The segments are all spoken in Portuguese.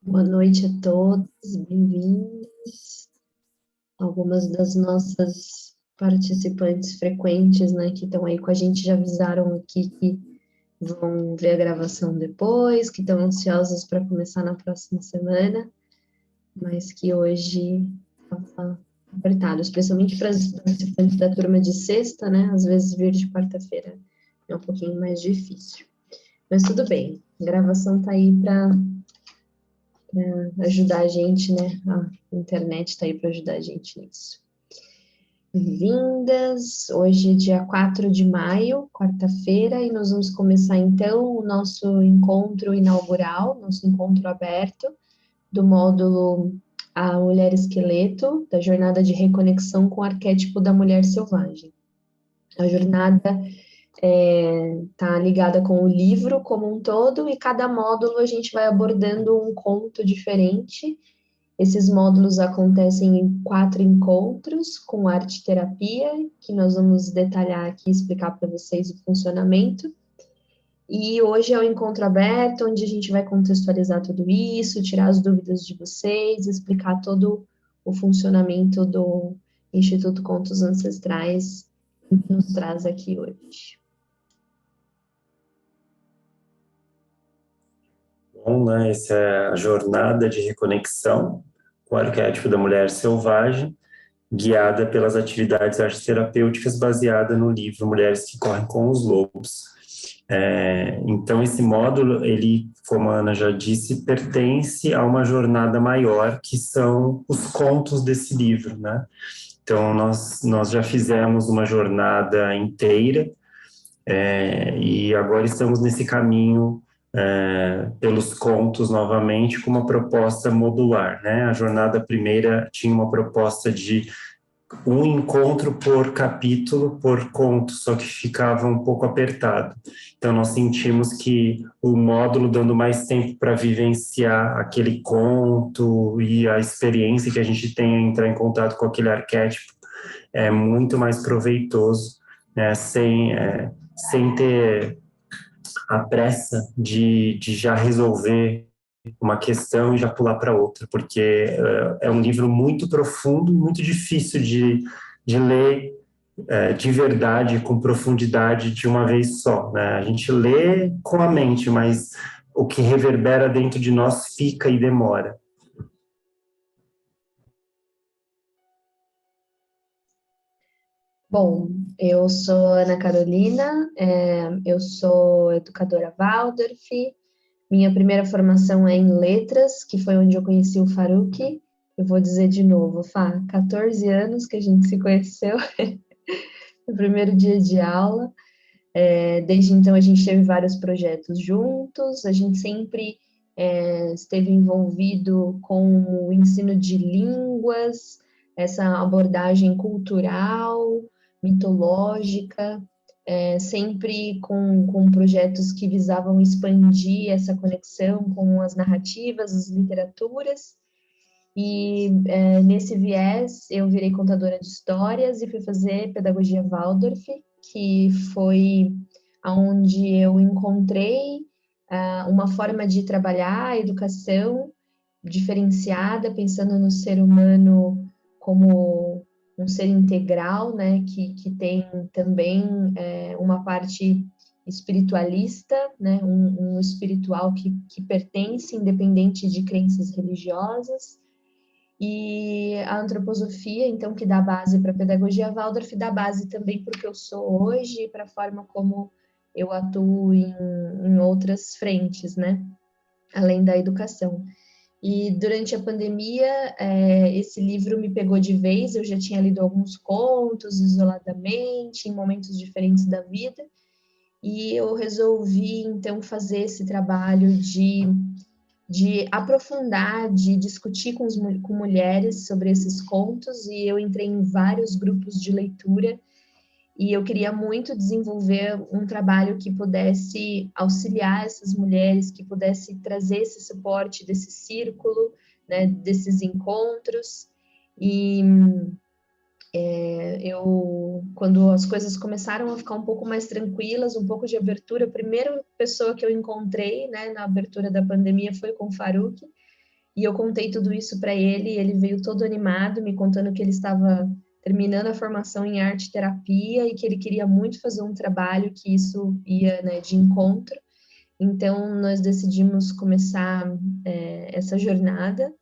Boa noite a todos, bem-vindos. Algumas das nossas participantes frequentes, né, que estão aí com a gente já avisaram aqui que vão ver a gravação depois, que estão ansiosas para começar na próxima semana, mas que hoje estava apertado, especialmente para os participantes da turma de sexta, né, às vezes vir de quarta-feira é um pouquinho mais difícil. Mas tudo bem, a gravação está aí para ajudar a gente, né? A internet está aí para ajudar a gente nisso. Bem-vindas! Hoje é dia 4 de maio, quarta-feira, e nós vamos começar então o nosso encontro inaugural, nosso encontro aberto do módulo A Mulher Esqueleto, da jornada de reconexão com o arquétipo da mulher selvagem. A jornada está ligada com o livro como um todo, e cada módulo a gente vai abordando um conto diferente. Esses módulos acontecem em 4 encontros com arte-terapia, que nós vamos detalhar aqui e explicar para vocês o funcionamento. E hoje é o encontro aberto, onde a gente vai contextualizar tudo isso, tirar as dúvidas de vocês, explicar todo o funcionamento do Instituto Contos Ancestrais que nos traz aqui hoje. Bom, né? Essa é a jornada de reconexão com o arquétipo da mulher selvagem, guiada pelas atividades arte-terapêuticas baseada no livro Mulheres que Correm com os Lobos. Então, esse módulo, ele, como a Ana já disse, pertence a uma jornada maior, que são os contos desse livro, né? Então, nós já fizemos uma jornada inteira, e agora estamos nesse caminho pelos contos novamente, com uma proposta modular, né? A jornada primeira tinha uma proposta de um encontro por capítulo, por conto, só que ficava um pouco apertado. Então, nós sentimos que o módulo, dando mais tempo para vivenciar aquele conto e a experiência que a gente tem em entrar em contato com aquele arquétipo, é muito mais proveitoso, né? Sem ter a pressa de já resolver uma questão e já pular para outra, porque é um livro muito profundo e muito difícil de ler de verdade, com profundidade, de uma vez só, né? A gente lê com a mente, mas o que reverbera dentro de nós fica e demora. Bom, eu sou Ana Carolina, eu sou educadora Waldorf. Minha primeira formação é em letras, que foi onde eu conheci o Faruk. Eu vou dizer de novo, Fá, 14 anos que a gente se conheceu, no primeiro dia de aula. Desde então a gente teve vários projetos juntos, a gente sempre esteve envolvido com o ensino de línguas, essa abordagem cultural, mitológica, sempre com projetos que visavam expandir essa conexão com as narrativas, as literaturas. E nesse viés eu virei contadora de histórias e fui fazer pedagogia Waldorf, que foi onde eu encontrei uma forma de trabalhar a educação diferenciada, pensando no ser humano como um ser integral, né, que tem também uma parte espiritualista, né, um espiritual que pertence, independente de crenças religiosas. E a antroposofia, então, que dá base para a pedagogia Waldorf, dá base também para o que eu sou hoje e para a forma como eu atuo em outras frentes, né? Além da educação. E durante a pandemia, esse livro me pegou de vez. Eu já tinha lido alguns contos isoladamente, em momentos diferentes da vida, e eu resolvi, então, fazer esse trabalho de aprofundar, de discutir com mulheres sobre esses contos, e eu entrei em vários grupos de leitura, e eu queria muito desenvolver um trabalho que pudesse auxiliar essas mulheres, que pudesse trazer esse suporte desse círculo, né, desses encontros. E quando as coisas começaram a ficar um pouco mais tranquilas, um pouco de abertura, a primeira pessoa que eu encontrei, né, na abertura da pandemia foi com o Faruk, E eu contei tudo isso para ele, e ele veio todo animado, me contando que ele estava terminando a formação em arte terapia e que ele queria muito fazer um trabalho que isso ia, né, de encontro. Então, nós decidimos começar essa jornada.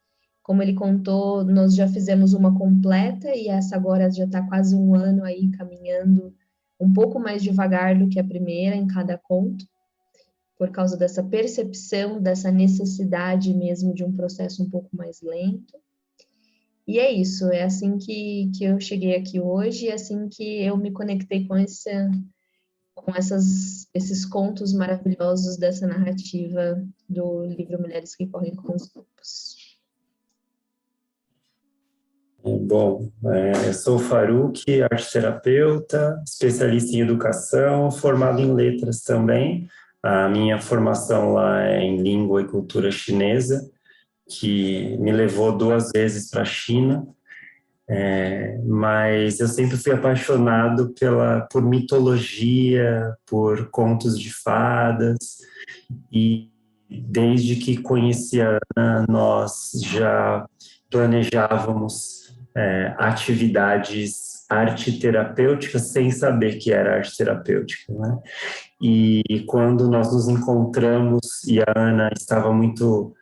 Como ele contou, nós já fizemos uma completa e essa agora já está quase um ano aí caminhando um pouco mais devagar do que a primeira em cada conto, por causa dessa percepção, dessa necessidade mesmo de um processo um pouco mais lento. E é isso, é assim que eu cheguei aqui hoje, é assim que eu me conectei com esses contos maravilhosos dessa narrativa do livro Mulheres que Correm com os Lobos. Bom, eu sou Faruk, arte-terapeuta, especialista em educação, formado em letras também. A minha formação lá é em língua e cultura chinesa, que me levou 2 vezes para a China, mas eu sempre fui apaixonado por mitologia, por contos de fadas, e desde que conheci a Ana, nós já planejávamos atividades arte-terapêuticas sem saber que era arte terapêutica, né? E quando nós nos encontramos e a Ana estava muito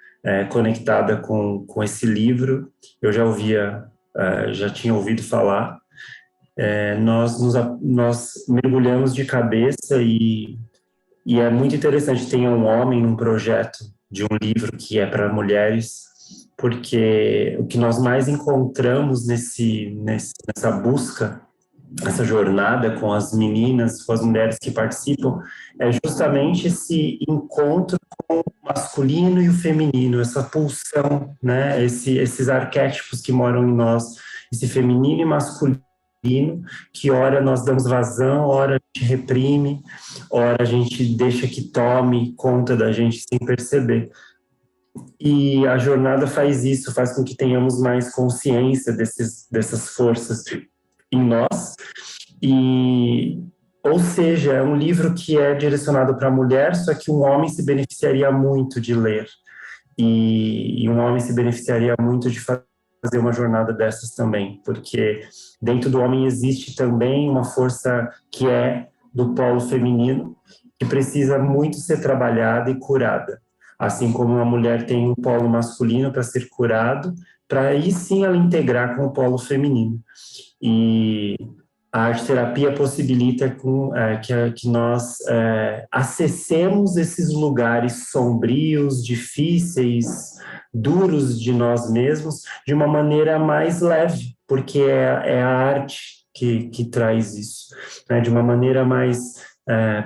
conectada com esse livro, eu já tinha ouvido falar, nós mergulhamos de cabeça e é muito interessante. Tem um homem num projeto de um livro que é para mulheres, porque o que nós mais encontramos nessa busca, essa jornada com as meninas, com as mulheres que participam, é justamente esse encontro com o masculino e o feminino, essa pulsão, né? Esses arquétipos que moram em nós, esse feminino e masculino, que ora nós damos vazão, ora a gente reprime, ora a gente deixa que tome conta da gente sem perceber. E a jornada faz isso, faz com que tenhamos mais consciência dessas forças em nós. Ou seja, é um livro que é direcionado para a mulher, só que um homem se beneficiaria muito de ler. E um homem se beneficiaria muito de fazer uma jornada dessas também, porque dentro do homem existe também uma força que é do polo feminino, que precisa muito ser trabalhada e curada. Assim como uma mulher tem um polo masculino para ser curado, para aí sim ela integrar com o polo feminino. E a arte-terapia possibilita que nós acessemos esses lugares sombrios, difíceis, duros de nós mesmos, de uma maneira mais leve, porque é a arte que traz isso, né? De uma maneira mais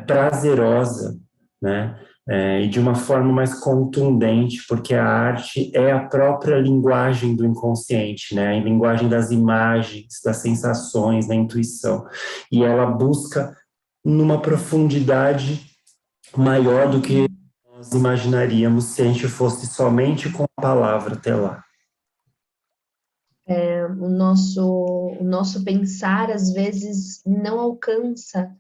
prazerosa, né? E de uma forma mais contundente, porque a arte é a própria linguagem do inconsciente, né? A linguagem das imagens, das sensações, da intuição. E ela busca numa profundidade maior do que nós imaginaríamos se a gente fosse somente com a palavra até lá. O nosso pensar, às vezes, não alcança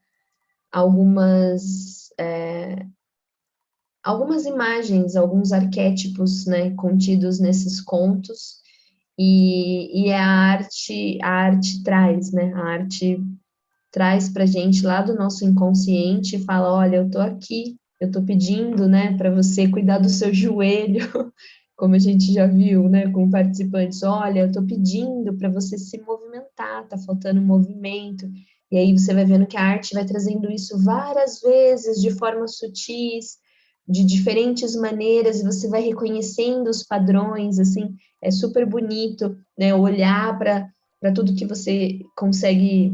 algumas imagens, alguns arquétipos, né, contidos nesses contos, e a arte traz, né, a arte traz para a gente lá do nosso inconsciente e fala, olha, eu tô aqui, eu tô pedindo, né, para você cuidar do seu joelho, como a gente já viu, né, com participantes, olha, eu tô pedindo para você se movimentar, tá faltando movimento, e aí você vai vendo que a arte vai trazendo isso várias vezes, de formas sutis, de diferentes maneiras, e você vai reconhecendo os padrões, assim, é super bonito, né, olhar para tudo que você consegue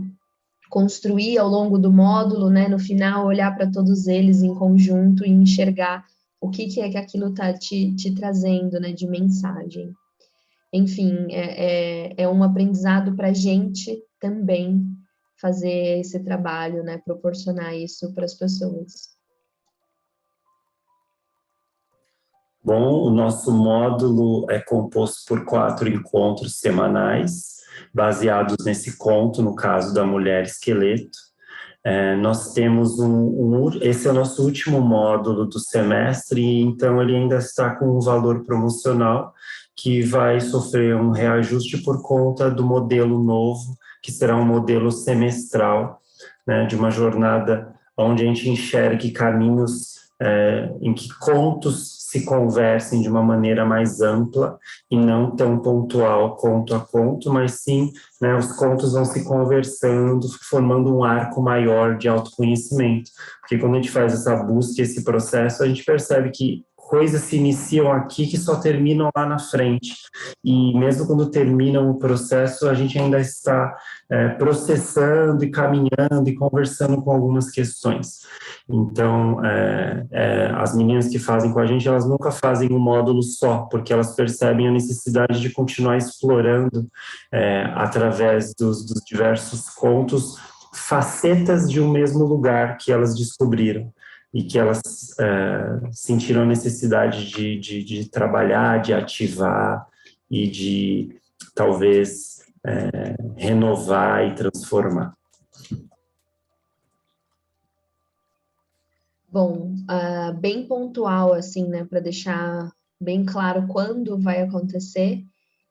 construir ao longo do módulo, né, no final olhar para todos eles em conjunto e enxergar o que é que aquilo está te trazendo, né, de mensagem. Enfim, é um aprendizado para a gente também fazer esse trabalho, né, proporcionar isso para as pessoas. Bom, o nosso módulo é composto por 4 encontros semanais, baseados nesse conto, no caso da mulher esqueleto. Nós temos esse é o nosso último módulo do semestre, então ele ainda está com um valor promocional que vai sofrer um reajuste por conta do modelo novo, que será um modelo semestral, né, de uma jornada onde a gente enxergue caminhos em que contos se conversem de uma maneira mais ampla e não tão pontual conto a conto, mas sim, né, os contos vão se conversando, formando um arco maior de autoconhecimento. Porque quando a gente faz essa busca, esse processo, a gente percebe que coisas se iniciam aqui que só terminam lá na frente. E mesmo quando terminam o processo, a gente ainda está processando e caminhando e conversando com algumas questões. Então, as meninas que fazem com a gente, elas nunca fazem um módulo só, porque elas percebem a necessidade de continuar explorando, através dos diversos contos, facetas de um mesmo lugar que elas descobriram e que elas sentiram a necessidade de trabalhar, de ativar e de, talvez, renovar e transformar. Bom, bem pontual, assim, né, para deixar bem claro quando vai acontecer.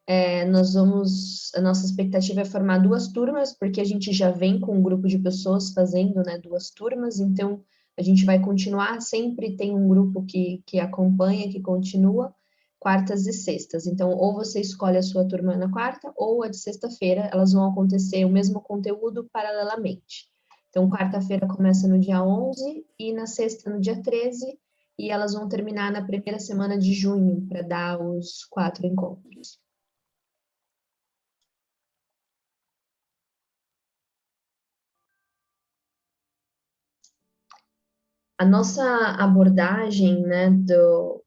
A nossa expectativa é formar 2 turmas, porque a gente já vem com um grupo de pessoas fazendo, né, 2 turmas, então a gente vai continuar, sempre tem um grupo que acompanha, que continua, quartas e sextas. Então, ou você escolhe a sua turma na quarta, ou a de sexta-feira, elas vão acontecer o mesmo conteúdo paralelamente. Então, quarta-feira começa no dia 11 e na sexta no dia 13, e elas vão terminar na primeira semana de junho, para dar os 4 encontros. A nossa abordagem, né,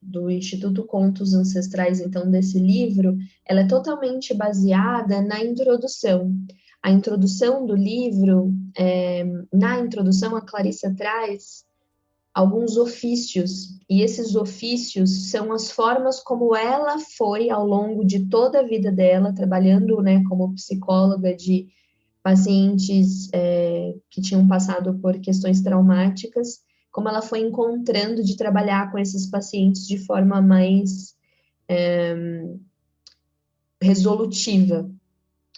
do Instituto Contos Ancestrais, então, desse livro, ela é totalmente baseada na introdução. A introdução do livro, na introdução, a Clarissa traz alguns ofícios, e esses ofícios são as formas como ela foi, ao longo de toda a vida dela, trabalhando, né, como psicóloga de pacientes que tinham passado por questões traumáticas, como ela foi encontrando de trabalhar com esses pacientes de forma mais resolutiva.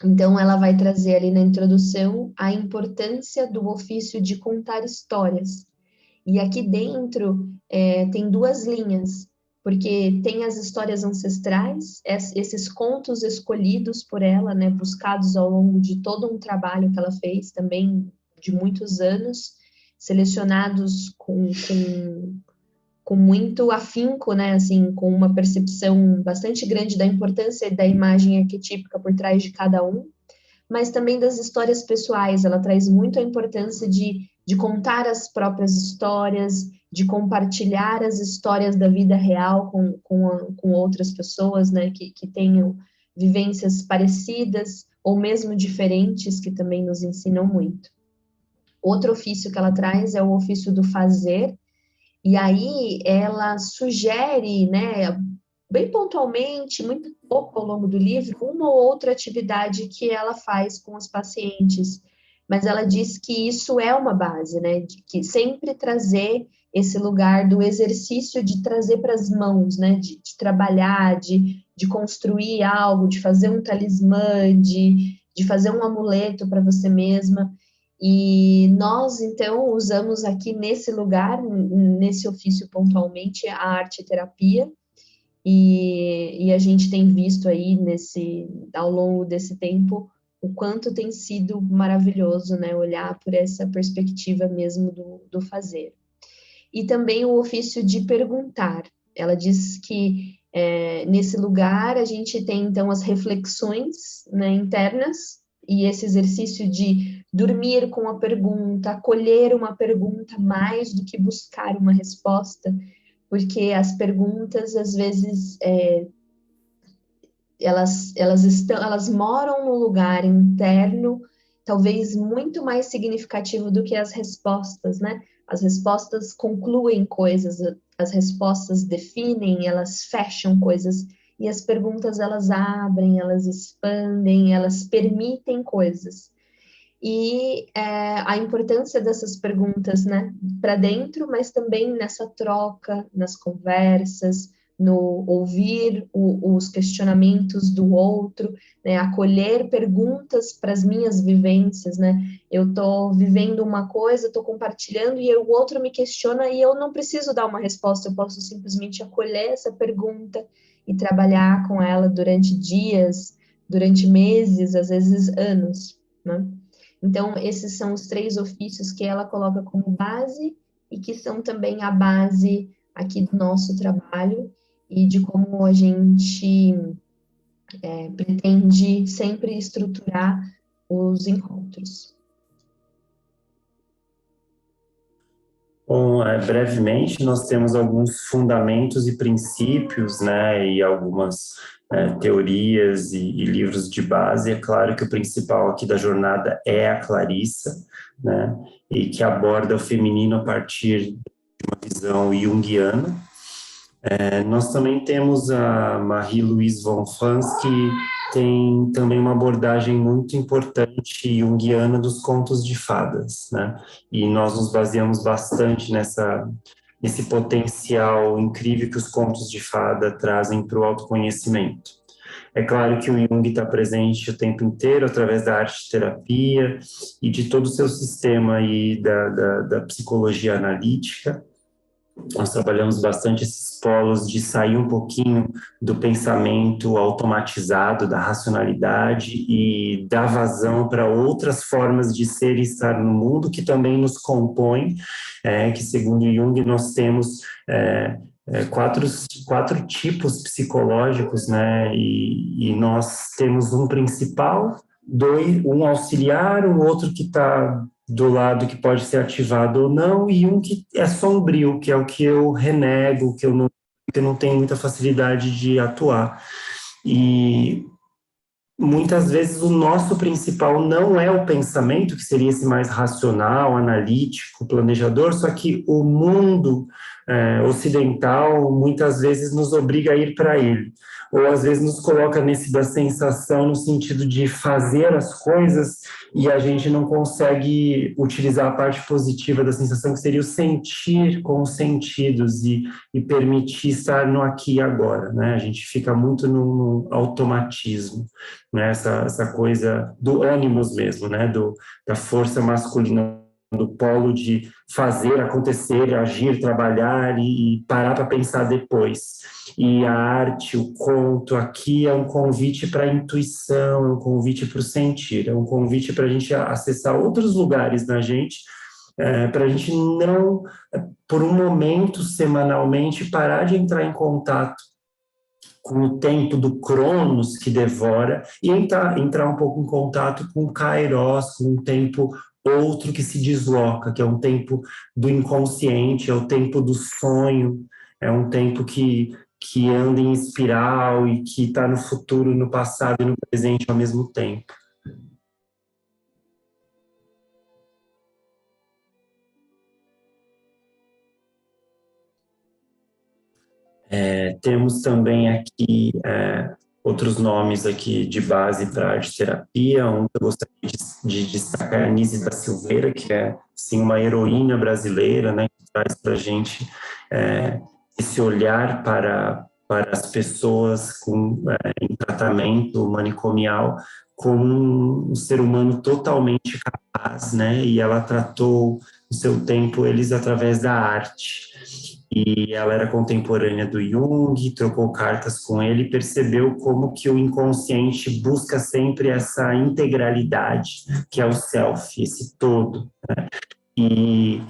Então, ela vai trazer ali na introdução a importância do ofício de contar histórias. E aqui dentro tem 2 linhas, porque tem as histórias ancestrais, esses contos escolhidos por ela, né, buscados ao longo de todo um trabalho que ela fez, também de muitos anos, selecionados com muito afinco, né, assim, com uma percepção bastante grande da importância da imagem arquetípica por trás de cada um, mas também das histórias pessoais. Ela traz muito a importância de contar as próprias histórias, de compartilhar as histórias da vida real com outras pessoas, né, que tenham vivências parecidas ou mesmo diferentes, que também nos ensinam muito. Outro ofício que ela traz é o ofício do fazer, e aí ela sugere, né, bem pontualmente, muito pouco ao longo do livro, uma ou outra atividade que ela faz com os pacientes, mas ela diz que isso é uma base, né, de que sempre trazer esse lugar do exercício de trazer para as mãos, né, de trabalhar, de construir algo, de fazer um talismã, de fazer um amuleto para você mesma. E nós, então, usamos aqui nesse lugar, nesse ofício pontualmente, a arte-terapia, e a gente tem visto aí, ao longo desse tempo, o quanto tem sido maravilhoso, né, olhar por essa perspectiva mesmo do fazer. E também o ofício de perguntar. Ela diz que nesse lugar a gente tem, então, as reflexões, né, internas, e esse exercício de dormir com a pergunta, acolher uma pergunta mais do que buscar uma resposta, porque as perguntas, às vezes, elas moram no lugar interno, talvez muito mais significativo do que as respostas, né? As respostas concluem coisas, as respostas definem, elas fecham coisas, e as perguntas, elas abrem, elas expandem, elas permitem coisas. e a importância dessas perguntas, né, para dentro, mas também nessa troca, nas conversas, no ouvir os questionamentos do outro, né, acolher perguntas para as minhas vivências, né? Eu estou vivendo uma coisa, estou compartilhando e o outro me questiona e eu não preciso dar uma resposta, eu posso simplesmente acolher essa pergunta e trabalhar com ela durante dias, durante meses, às vezes anos, né? Então, esses são os 3 ofícios que ela coloca como base e que são também a base aqui do nosso trabalho e de como a gente pretende sempre estruturar os encontros. Bom, brevemente, nós temos alguns fundamentos e princípios, né, e algumas teorias e livros de base. É claro que o principal aqui da jornada é a Clarissa, né, e que aborda o feminino a partir de uma visão junguiana. Nós também temos a Marie-Louise von Franz, que tem também uma abordagem muito importante junguiana dos contos de fadas, né? E nós nos baseamos bastante nesse potencial incrível que os contos de fada trazem para o autoconhecimento. É claro que o Jung está presente o tempo inteiro através da arte-terapia e de todo o seu sistema aí da psicologia analítica. Nós trabalhamos bastante esses polos de sair um pouquinho do pensamento automatizado, da racionalidade e dar vazão para outras formas de ser e estar no mundo que também nos compõem, que segundo Jung nós temos quatro tipos psicológicos, né? E nós temos um principal, um auxiliar, um outro que está do lado que pode ser ativado ou não, e um que é sombrio, que é o que eu renego, que eu não tenho muita facilidade de atuar. E muitas vezes o nosso principal não é o pensamento, que seria esse mais racional, analítico, planejador, só que o mundo ocidental muitas vezes nos obriga a ir para ele, ou às vezes nos coloca nesse da sensação no sentido de fazer as coisas e a gente não consegue utilizar a parte positiva da sensação, que seria o sentir com os sentidos e permitir estar no aqui e agora, né? A gente fica muito no automatismo, né? Essa coisa do ânimos mesmo, né? Da força masculina, do polo de fazer acontecer, agir, trabalhar e parar para pensar depois. E a arte, o conto aqui é um convite para a intuição, é um convite para o sentir, é um convite para a gente acessar outros lugares na gente, para a gente não, por um momento, semanalmente, parar de entrar em contato com o tempo do Cronos que devora e entrar um pouco em contato com o Kairos, com um tempo outro que se desloca, que é um tempo do inconsciente, é o tempo do sonho, é um tempo que anda em espiral e que está no futuro, no passado e no presente ao mesmo tempo. Temos também aqui outros nomes aqui de base para arte-terapia. Um que eu gostaria de destacar é a Anísia da Silveira, que é assim, uma heroína brasileira, né, que traz para a gente esse olhar para as pessoas em tratamento manicomial como um ser humano totalmente capaz, né? E ela tratou o seu tempo eles através da arte. E ela era contemporânea do Jung, trocou cartas com ele e percebeu como que o inconsciente busca sempre essa integralidade, que é o self, esse todo, né? E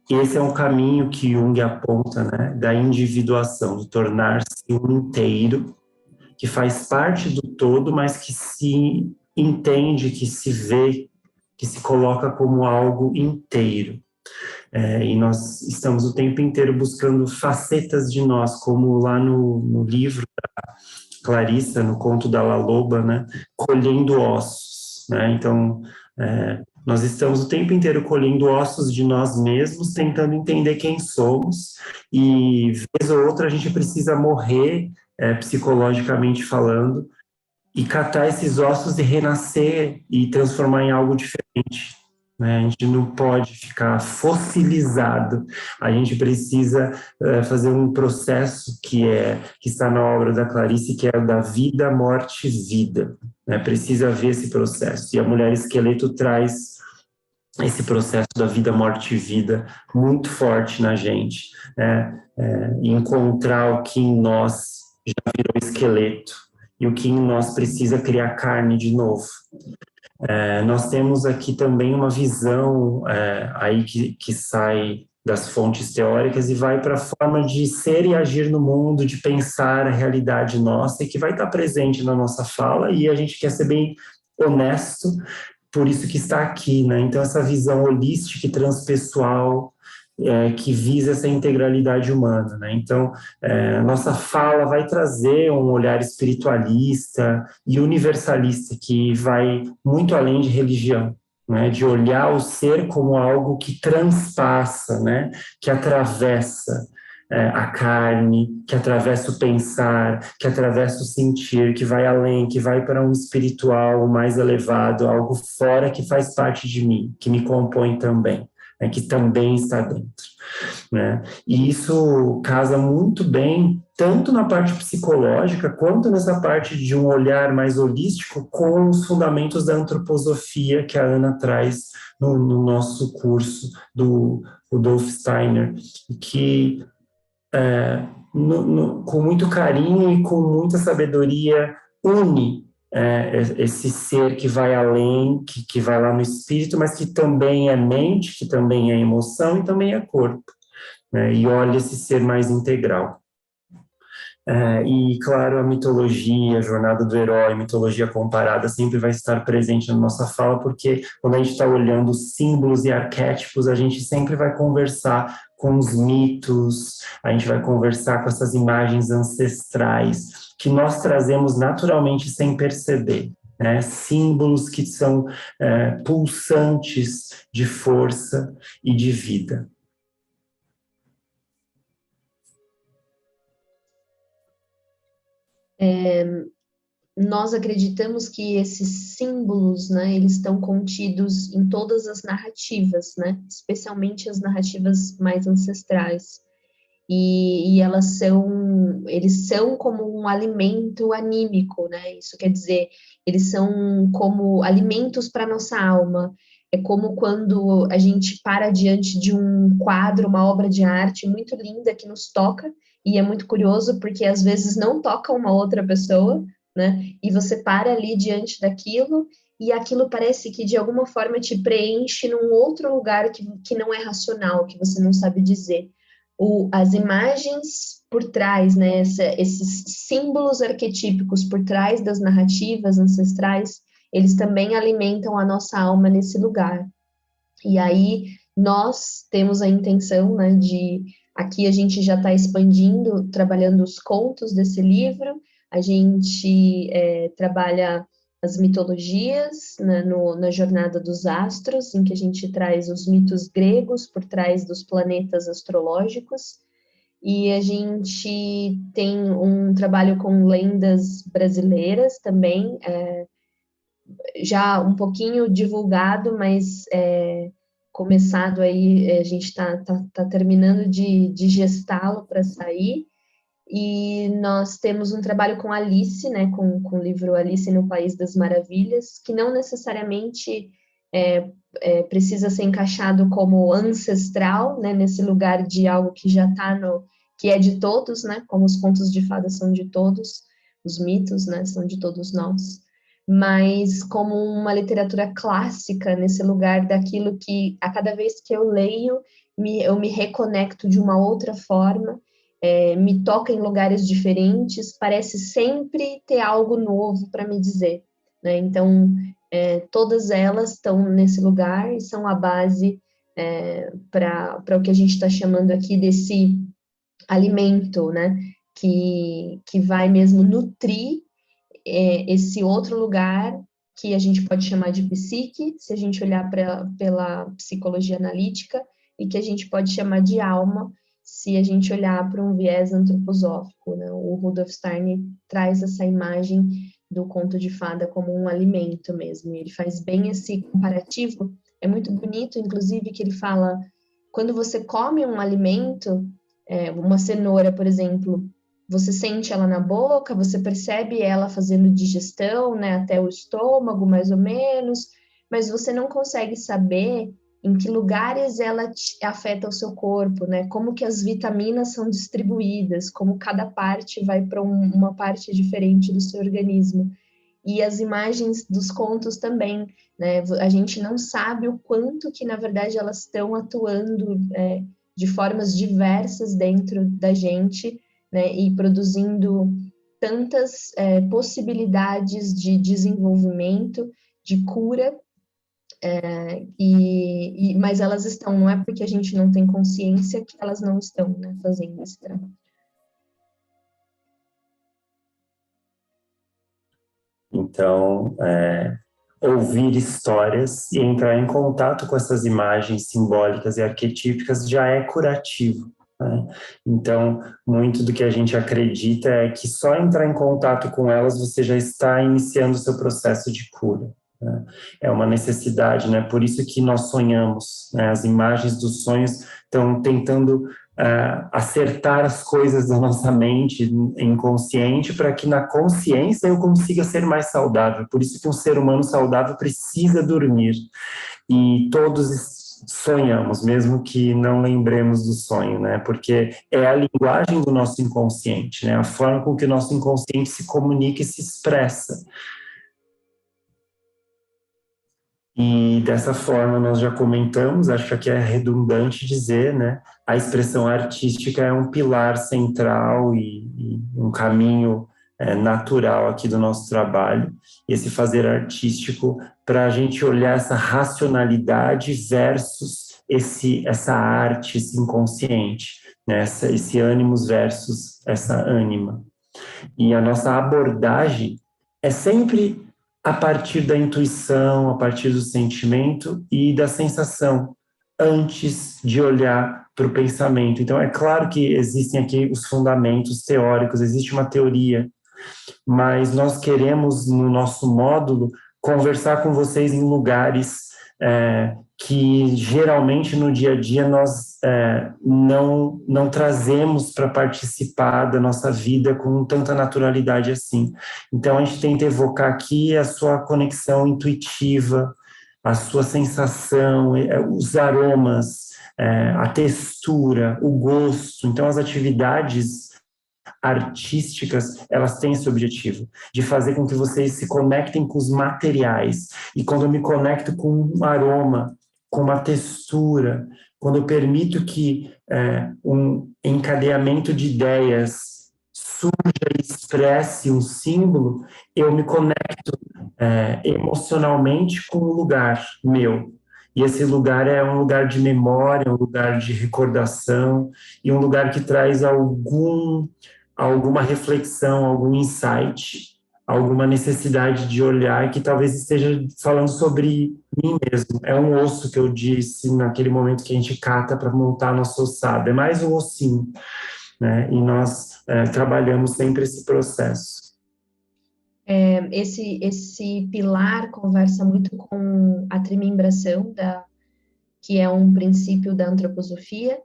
esse é um caminho que Jung aponta, né, da individuação, de tornar-se um inteiro, que faz parte do todo, mas que se entende, que se vê, que se coloca como algo inteiro. E nós estamos o tempo inteiro buscando facetas de nós, como lá no livro da Clarissa, no conto da La Loba, né, colhendo ossos, né? Então, nós estamos o tempo inteiro colhendo ossos de nós mesmos, tentando entender quem somos, e vez ou outra a gente precisa morrer, psicologicamente falando, e catar esses ossos e renascer e transformar em algo diferente. Né? A gente não pode ficar fossilizado, a gente precisa fazer um processo que está na obra da Clarice, que é o da vida, morte, vida. Né? Precisa ver esse processo. E a Mulher Esqueleto traz esse processo da vida, morte e vida muito forte na gente. Né? Encontrar o que em nós já virou esqueleto e o que em nós precisa criar carne de novo. Nós temos aqui também uma visão aí que sai das fontes teóricas e vai para a forma de ser e agir no mundo, de pensar a realidade nossa, e que vai estar presente na nossa fala, e a gente quer ser bem honesto, por isso que está aqui, né? Então, essa visão holística e transpessoal, que visa essa integralidade humana, né? Então, nossa fala vai trazer um olhar espiritualista e universalista que vai muito além de religião, né? De olhar o ser como algo que transpassa, né? Que atravessa a carne, que atravessa o pensar, que atravessa o sentir, que vai além, que vai para um espiritual mais elevado, algo fora que faz parte de mim, que me compõe também. Que também está dentro, né? E isso casa muito bem, tanto na parte psicológica, quanto nessa parte de um olhar mais holístico, com os fundamentos da antroposofia que a Ana traz no nosso curso do Rudolf Steiner, que com muito carinho e com muita sabedoria une esse ser que vai além, que vai lá no espírito, mas que também é mente, que também é emoção e também é corpo, né? E olha esse ser mais integral. E, claro, a mitologia, a jornada do herói, mitologia comparada sempre vai estar presente na nossa fala, porque quando a gente está olhando símbolos e arquétipos, a gente sempre vai conversar com os mitos, a gente vai conversar com essas imagens ancestrais, que nós trazemos naturalmente sem perceber, né? Símbolos que são pulsantes de força e de vida. Nós acreditamos que esses símbolos, né, eles estão contidos em todas as narrativas, né, especialmente as narrativas mais ancestrais. E eles são como um alimento anímico, né? Isso quer dizer, eles são como alimentos para nossa alma. É como quando a gente para diante de um quadro, uma obra de arte muito linda que nos toca, e é muito curioso porque às vezes não toca uma outra pessoa, né? E você para ali diante daquilo e aquilo parece que de alguma forma te preenche num outro lugar que não é racional, que você não sabe dizer. As imagens por trás, né, esses símbolos arquetípicos por trás das narrativas ancestrais, eles também alimentam a nossa alma nesse lugar. E aí nós temos a intenção, né, aqui a gente já está expandindo, trabalhando os contos desse livro, a gente trabalha as mitologias, né, na jornada dos astros, em que a gente traz os mitos gregos por trás dos planetas astrológicos, e a gente tem um trabalho com lendas brasileiras também, já um pouquinho divulgado, mas começado aí, a gente está terminando de gestá-lo para sair. E nós temos um trabalho com Alice, né, com o livro Alice no País das Maravilhas, que não necessariamente precisa ser encaixado como ancestral, né, nesse lugar de algo que já está que é de todos, né, como os contos de fadas são de todos, os mitos, né, são de todos nós, mas como uma literatura clássica nesse lugar daquilo que a cada vez que eu leio eu me reconecto de uma outra forma. Me toca em lugares diferentes, parece sempre ter algo novo para me dizer, né? Então, todas elas estão nesse lugar e são a base para o que a gente está chamando aqui desse alimento, né? Que vai mesmo nutrir esse outro lugar que a gente pode chamar de psique, se a gente olhar pela psicologia analítica, e que a gente pode chamar de alma, se a gente olhar para um viés antroposófico, né? O Rudolf Steiner traz essa imagem do conto de fada como um alimento mesmo. Ele faz bem esse comparativo. É muito bonito, inclusive, que ele fala, quando você come um alimento, uma cenoura, por exemplo, você sente ela na boca, você percebe ela fazendo digestão, né, até o estômago, mais ou menos, mas você não consegue saber em que lugares ela afeta o seu corpo, né? Como que as vitaminas são distribuídas, como cada parte vai para uma parte diferente do seu organismo. E as imagens dos contos também, né? A gente não sabe o quanto que, na verdade, elas estão atuando de formas diversas dentro da gente, né? E produzindo tantas possibilidades de desenvolvimento, de cura, mas elas estão, não é porque a gente não tem consciência que elas não estão, né, fazendo esse trabalho. Então, ouvir histórias e entrar em contato com essas imagens simbólicas e arquetípicas já é curativo, né? Então, muito do que a gente acredita é que só entrar em contato com elas você já está iniciando o seu processo de cura, né? É uma necessidade, né? Por isso que nós sonhamos, né? As imagens dos sonhos estão tentando acertar as coisas da nossa mente inconsciente para que na consciência eu consiga ser mais saudável. Por isso que um ser humano saudável precisa dormir. E todos sonhamos, mesmo que não lembremos do sonho, né? Porque é a linguagem do nosso inconsciente, né? A forma com que o nosso inconsciente se comunica e se expressa. E dessa forma nós já comentamos, acho que aqui é redundante dizer, né? A expressão artística é um pilar central e um caminho natural aqui do nosso trabalho, esse fazer artístico para a gente olhar essa racionalidade versus essa arte, esse inconsciente, né? Esse ânimos versus essa ânima. E a nossa abordagem é sempre a partir da intuição, a partir do sentimento e da sensação, antes de olhar para o pensamento. Então, é claro que existem aqui os fundamentos teóricos, existe uma teoria, mas nós queremos, no nosso módulo, conversar com vocês em lugares que geralmente no dia a dia nós não trazemos para participar da nossa vida com tanta naturalidade assim. Então a gente tenta evocar aqui a sua conexão intuitiva, a sua sensação, os aromas, a textura, o gosto. Então as atividades artísticas, elas têm esse objetivo, de fazer com que vocês se conectem com os materiais. E quando eu me conecto com um aroma, com uma textura, quando eu permito que um encadeamento de ideias surja e expresse um símbolo, eu me conecto emocionalmente com um lugar meu. E esse lugar é um lugar de memória, um lugar de recordação, e um lugar que traz alguma reflexão, algum insight, alguma necessidade de olhar que talvez esteja falando sobre mim mesmo. É um osso que eu disse naquele momento que a gente cata para montar nosso ossado. É mais um ossinho, né? E nós trabalhamos sempre esse processo. Esse pilar conversa muito com a trimembração, que é um princípio da antroposofia,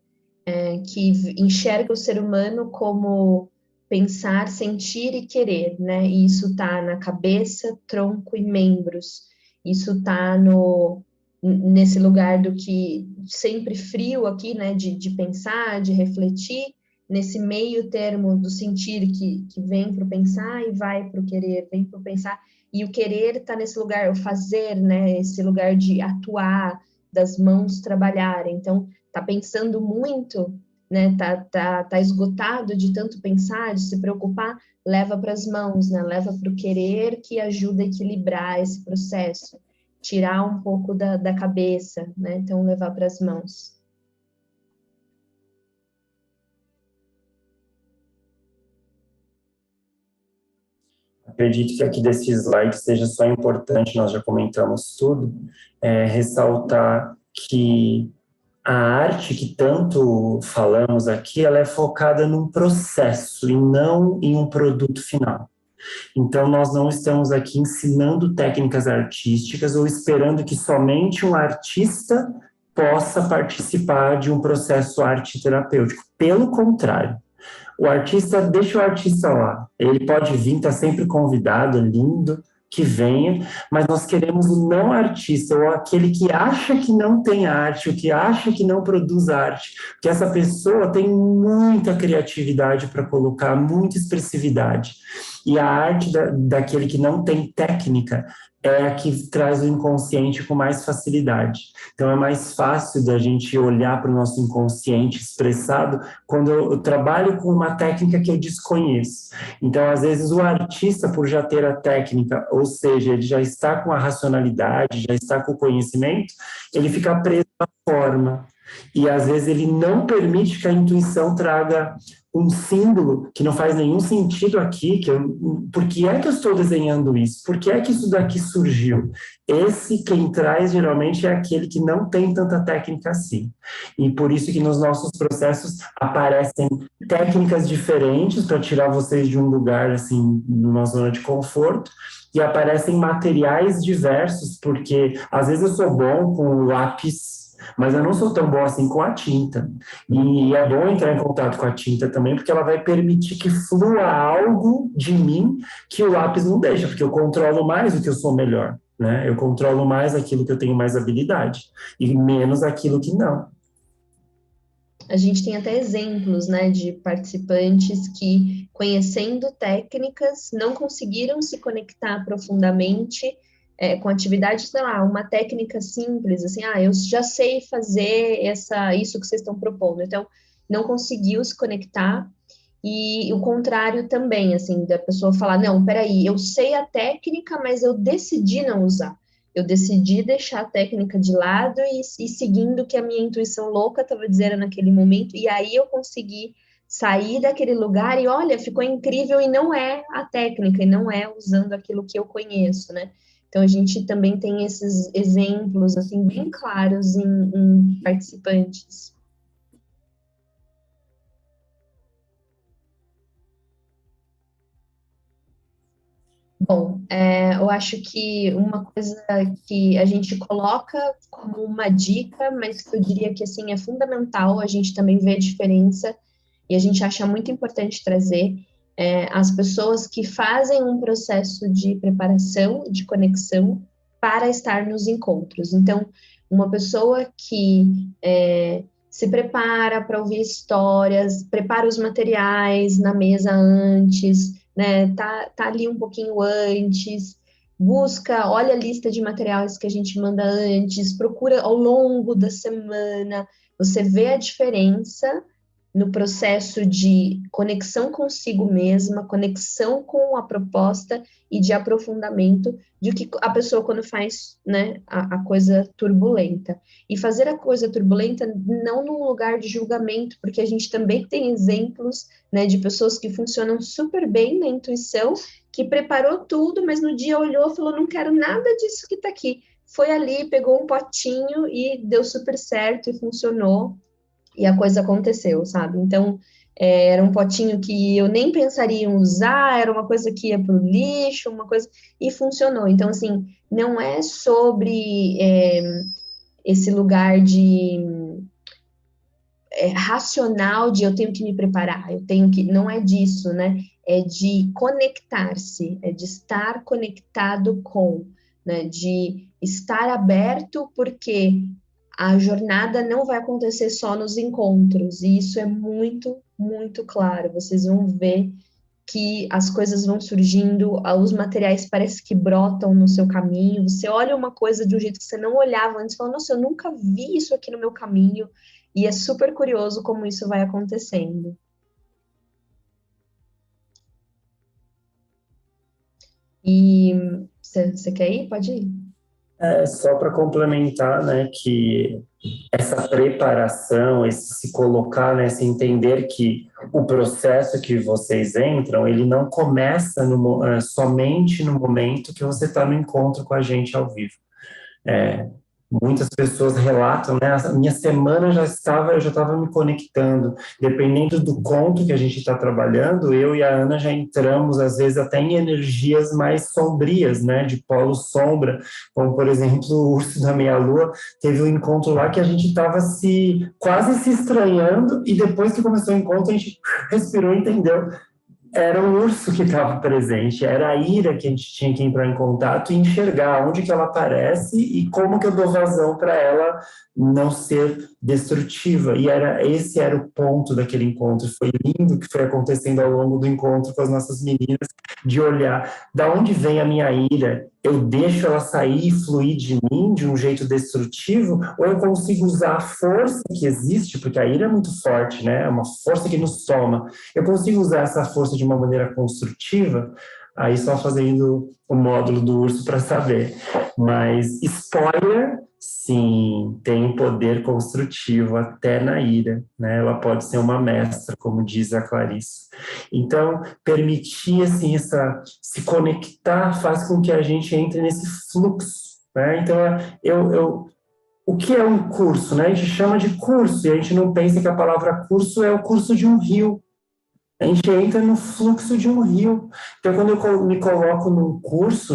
que enxerga o ser humano como pensar, sentir e querer, né? E isso está na cabeça, tronco e membros. Isso está nesse lugar do que sempre frio aqui, né? De pensar, de refletir, nesse meio termo do sentir que vem para o pensar e vai para o querer, vem para o pensar. E o querer está nesse lugar, o fazer, né? Esse lugar de atuar, das mãos trabalharem. Então, tá pensando muito, né? Tá esgotado de tanto pensar, de se preocupar, leva para as mãos, né? Leva para o querer, que ajuda a equilibrar esse processo, tirar um pouco da cabeça, né? Então, levar para as mãos. Acredito que aqui desse slide seja só importante, nós já comentamos tudo, ressaltar que a arte que tanto falamos aqui, ela é focada num processo e não em um produto final. Então, nós não estamos aqui ensinando técnicas artísticas ou esperando que somente um artista possa participar de um processo arte-terapêutico. Pelo contrário, o artista, deixa o artista lá. Ele pode vir, está sempre convidado, é lindo que venha, mas nós queremos o não artista, ou aquele que acha que não tem arte, o que acha que não produz arte, porque essa pessoa tem muita criatividade para colocar, muita expressividade. E a arte daquele que não tem técnica é a que traz o inconsciente com mais facilidade. Então é mais fácil da gente olhar para o nosso inconsciente expressado quando eu trabalho com uma técnica que eu desconheço. Então, às vezes, o artista, por já ter a técnica, ou seja, ele já está com a racionalidade, já está com o conhecimento, ele fica preso à forma. E, às vezes, ele não permite que a intuição traga um símbolo que não faz nenhum sentido aqui, por que é que eu estou desenhando isso? Por que é que isso daqui surgiu? Esse quem traz geralmente é aquele que não tem tanta técnica assim. E por isso que nos nossos processos aparecem técnicas diferentes para tirar vocês de um lugar assim, numa zona de conforto, e aparecem materiais diversos, porque às vezes eu sou bom com o lápis, mas eu não sou tão bom assim com a tinta. E é bom entrar em contato com a tinta também, porque ela vai permitir que flua algo de mim que o lápis não deixa, porque eu controlo mais o que eu sou melhor, né? Eu controlo mais aquilo que eu tenho mais habilidade e menos aquilo que não. A gente tem até exemplos, né, de participantes que, conhecendo técnicas, não conseguiram se conectar profundamente com atividades, sei lá, uma técnica simples, assim, eu já sei fazer isso que vocês estão propondo, então não conseguiu se conectar, e o contrário também, assim, da pessoa falar, não, peraí, eu sei a técnica, mas eu decidi não usar. Eu decidi deixar a técnica de lado e seguindo o que a minha intuição louca estava dizendo naquele momento, e aí eu consegui sair daquele lugar e, olha, ficou incrível, e não é a técnica, e não é usando aquilo que eu conheço, né? Então, a gente também tem esses exemplos, assim, bem claros em participantes. Bom, eu acho que uma coisa que a gente coloca como uma dica, mas que eu diria que assim é fundamental, a gente também vê a diferença e a gente acha muito importante trazer as pessoas que fazem um processo de preparação, de conexão para estar nos encontros. Então, uma pessoa que se prepara para ouvir histórias, prepara os materiais na mesa antes, né? Tá ali um pouquinho antes, busca, olha a lista de materiais que a gente manda antes, procura ao longo da semana, você vê a diferença no processo de conexão consigo mesma, conexão com a proposta e de aprofundamento de que a pessoa quando faz, né, a coisa turbulenta. E fazer a coisa turbulenta não num lugar de julgamento, porque a gente também tem exemplos, né, de pessoas que funcionam super bem na intuição, que preparou tudo, mas no dia olhou e falou, não quero nada disso que está aqui. Foi ali, pegou um potinho e deu super certo e funcionou, e a coisa aconteceu, sabe? Então, era um potinho que eu nem pensaria em usar, era uma coisa que ia para o lixo, uma coisa, e funcionou. Então, assim, não é sobre esse lugar de racional de eu tenho que me preparar, eu tenho que, não é disso, né? É de conectar-se, é de estar conectado com, né? De estar aberto, porque a jornada não vai acontecer só nos encontros, e isso é muito, muito claro. Vocês vão ver que as coisas vão surgindo, os materiais parece que brotam no seu caminho. Você olha uma coisa de um jeito que você não olhava antes, e fala, nossa, eu nunca vi isso aqui no meu caminho, e é super curioso como isso vai acontecendo. E você quer ir? Pode ir. Só para complementar, né, que essa preparação, esse se colocar, né, esse entender que o processo que vocês entram, ele não começa somente no momento que você está no encontro com a gente ao vivo. Muitas pessoas relatam, né? A minha semana eu já estava me conectando. Dependendo do conto que a gente está trabalhando, eu e a Ana já entramos, às vezes, até em energias mais sombrias, né? De polo sombra, como, por exemplo, o Urso da Meia-Lua. Teve um encontro lá que a gente estava quase se estranhando, e depois que começou o encontro, a gente respirou e entendeu. Era o urso que estava presente, era a ira que a gente tinha que entrar em contato e enxergar onde que ela aparece e como que eu dou vazão para ela não ser destrutiva. E esse era o ponto daquele encontro. Foi lindo o que foi acontecendo ao longo do encontro com as nossas meninas, de olhar da onde vem a minha ira. Eu deixo ela sair e fluir de mim de um jeito destrutivo, ou eu consigo usar a força que existe, porque a ira é muito forte, né? É uma força que nos toma. Eu consigo usar essa força de uma maneira construtiva? Aí só fazendo o módulo do urso para saber. Mas spoiler, sim, tem um poder construtivo até na ira, né? Ela pode ser uma mestra, como diz a Clarice. Então, permitir assim se conectar faz com que a gente entre nesse fluxo, né? Então, o que é um curso, né? A gente chama de curso e a gente não pensa que a palavra curso é o curso de um rio. A gente entra no fluxo de um rio. Então, quando eu me coloco num curso,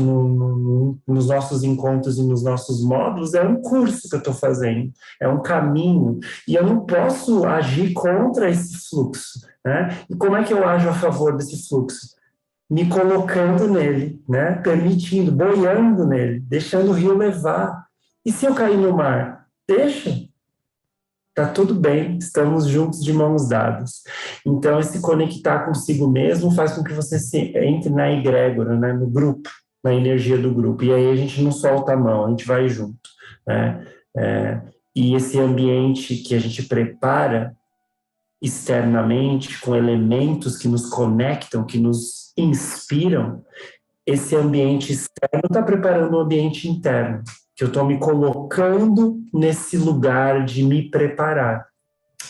nos nossos encontros e nos nossos módulos, é um curso que eu estou fazendo, é um caminho, e eu não posso agir contra esse fluxo, né? E como é que eu ajo a favor desse fluxo? Me colocando nele, né? Permitindo, boiando nele, deixando o rio levar. E se eu cair no mar? Deixa. Tá tudo bem, estamos juntos de mãos dadas. Então, esse conectar consigo mesmo faz com que você entre na egrégora, né, no grupo, na energia do grupo. E aí a gente não solta a mão, a gente vai junto, né? E esse ambiente que a gente prepara externamente, com elementos que nos conectam, que nos inspiram, esse ambiente externo está preparando o ambiente interno, que eu estou me colocando nesse lugar de me preparar.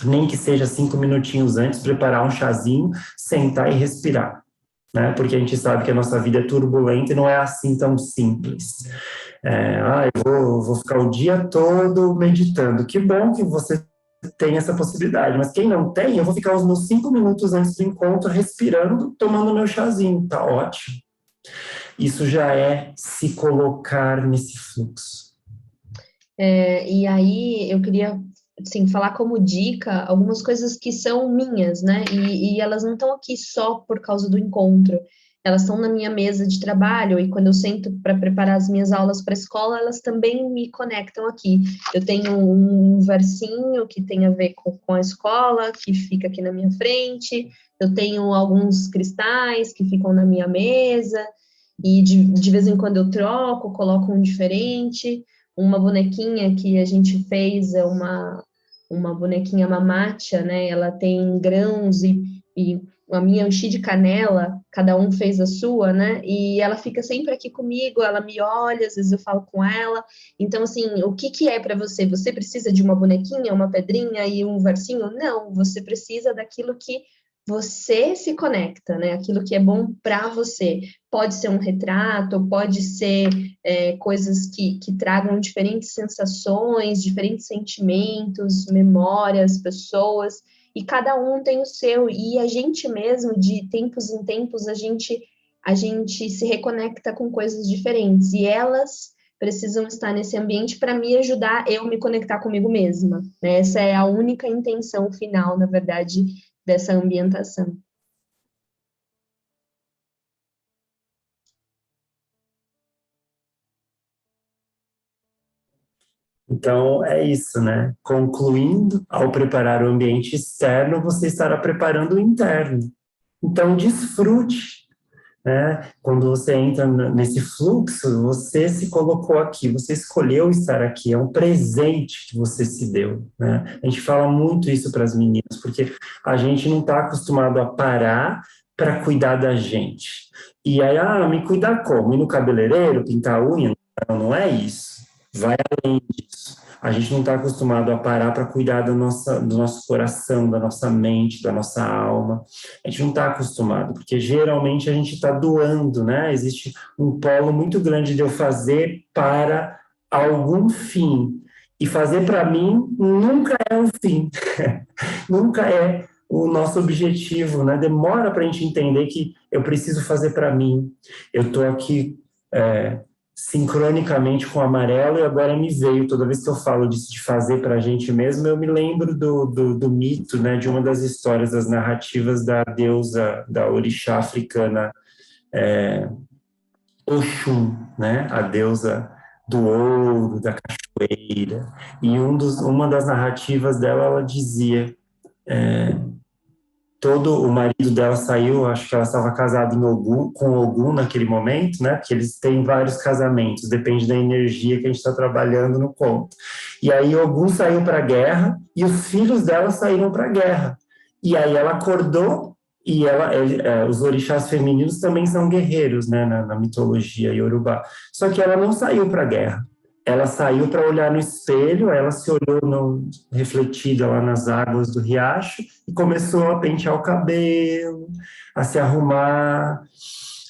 Nem que seja 5 minutinhos antes, preparar um chazinho, sentar e respirar, né? Porque a gente sabe que a nossa vida é turbulenta e não é assim tão simples. Eu vou ficar o dia todo meditando. Que bom que você tem essa possibilidade, mas quem não tem, eu vou ficar os meus 5 minutos antes do encontro respirando, tomando meu chazinho, tá ótimo. Isso já é se colocar nesse fluxo. E aí eu queria, assim, falar como dica algumas coisas que são minhas, né? E elas não estão aqui só por causa do encontro. Elas estão na minha mesa de trabalho e quando eu sento para preparar as minhas aulas para a escola, elas também me conectam aqui. Eu tenho um versinho que tem a ver com a escola, que fica aqui na minha frente. Eu tenho alguns cristais que ficam na minha mesa. E de vez em quando eu troco, coloco um diferente. Uma bonequinha que a gente fez é uma bonequinha mamacha, né? Ela tem grãos e a minha eu enchi de canela, cada um fez a sua, né? E ela fica sempre aqui comigo, ela me olha, às vezes eu falo com ela. Então, assim, o que que é para você? Você precisa de uma bonequinha, uma pedrinha e um versinho? Não, você precisa daquilo que você se conecta, né? Aquilo que é bom para você. Pode ser um retrato, pode ser coisas que tragam diferentes sensações, diferentes sentimentos, memórias, pessoas, e cada um tem o seu, e a gente mesmo, de tempos em tempos, a gente se reconecta com coisas diferentes, e elas precisam estar nesse ambiente para me ajudar eu me conectar comigo mesma, né? Essa é a única intenção final, na verdade, dessa ambientação. Então, é isso, né? Concluindo, ao preparar o ambiente externo, você estará preparando o interno. Então, desfrute, né? Quando você entra nesse fluxo, você se colocou aqui, você escolheu estar aqui, é um presente que você se deu, né? A gente fala muito isso para as meninas, porque a gente não está acostumado a parar para cuidar da gente. E aí, me cuidar como? Ir no cabeleireiro, pintar a unha? Não, não é isso. Vai além disso. A gente não está acostumado a parar para cuidar do nosso coração, da nossa mente, da nossa alma. A gente não está acostumado, porque geralmente a gente está doando, né? Existe um polo muito grande de eu fazer para algum fim. E fazer para mim nunca é um fim, nunca é o nosso objetivo, né? Demora para a gente entender que eu preciso fazer para mim. Eu estou aqui sincronicamente com o amarelo e agora me veio, toda vez que eu falo disso de fazer para a gente mesmo, eu me lembro do mito, né? De uma das histórias, das narrativas da deusa, da orixá africana, Oxum, né? A deusa do ouro, da cachoeira. E uma das narrativas dela, ela dizia, todo o marido dela saiu, acho que ela estava casada em Ogum, com Ogum naquele momento, né? Porque eles têm vários casamentos, depende da energia que a gente está trabalhando no conto. E aí Ogum saiu para a guerra e os filhos dela saíram para a guerra. E aí ela acordou e os orixás femininos também são guerreiros, né? Na mitologia iorubá. Só que ela não saiu para a guerra. Ela saiu para olhar no espelho, ela se olhou refletida lá nas águas do riacho e começou a pentear o cabelo, a se arrumar,